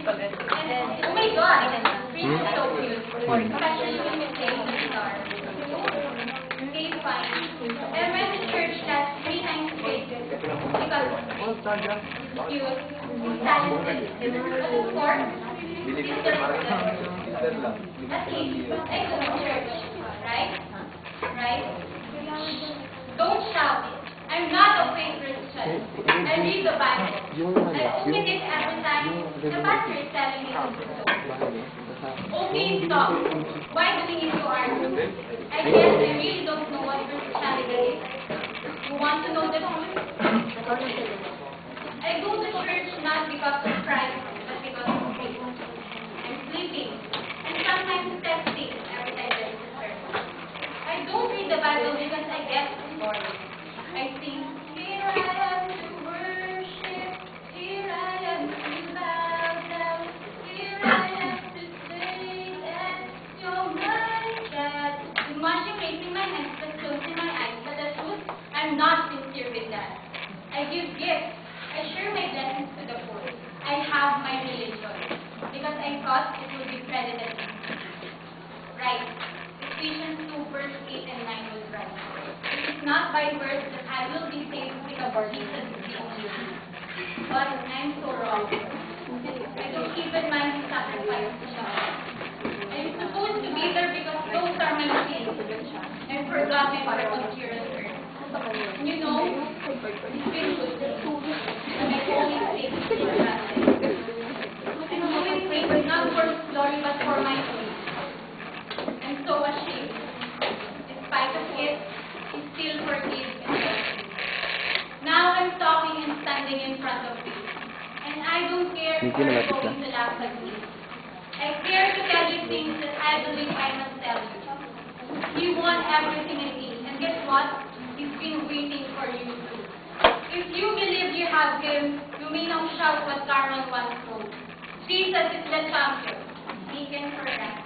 Oh my God, Prince is so cute. Especially when you play the guitar. Okay, fine. I went to church last 3 times straight because cute, talented, but of course, still the at least, I go to church, right? Right? Don't shout it. I'm not a fake Christian. I read the Bible. I open it every time the pastor is telling me to do so. Okay, stop. Why do we need to argue? I guess I really don't know what Christianity is. You want to know the truth? I go to church not because of Christ, but because of faith. I'm sleeping, and sometimes texting every time there is a sermon. I don't read the Bible because I get bored. I sing, here I am to worship, here I am to bow down, here I am to say that you're my God. With much raising my hands but closing my eyes, but the truth, I'm not sincere with that. I give gifts. I share my blessings to the poor. I have my religion because I thought it would be credited to me. Right. Ephesians 2 verse 8 and 9 was right. It is not by works that I will be saved because Jesus is the only way. But I'm so wrong. I don't even mind the sacrifice to God. I'm supposed to be there because those are my sins. I forgot my purpose here on earth. You know, it's been good to me. And I always take it for granted. I'm doing things not for His glory but for my own. I'm so ashamed. In spite of it, He still forgives and loves me. Now I'm talking and standing in front of you. And I don't care if you're going to laugh at me. I care to tell you things that I believe I must tell you. He won everything in me. And guess what? He's been waiting for you too. If you believe you have Him, you may now shout what Carmen once wrote. Jesus is the champion. He can correct.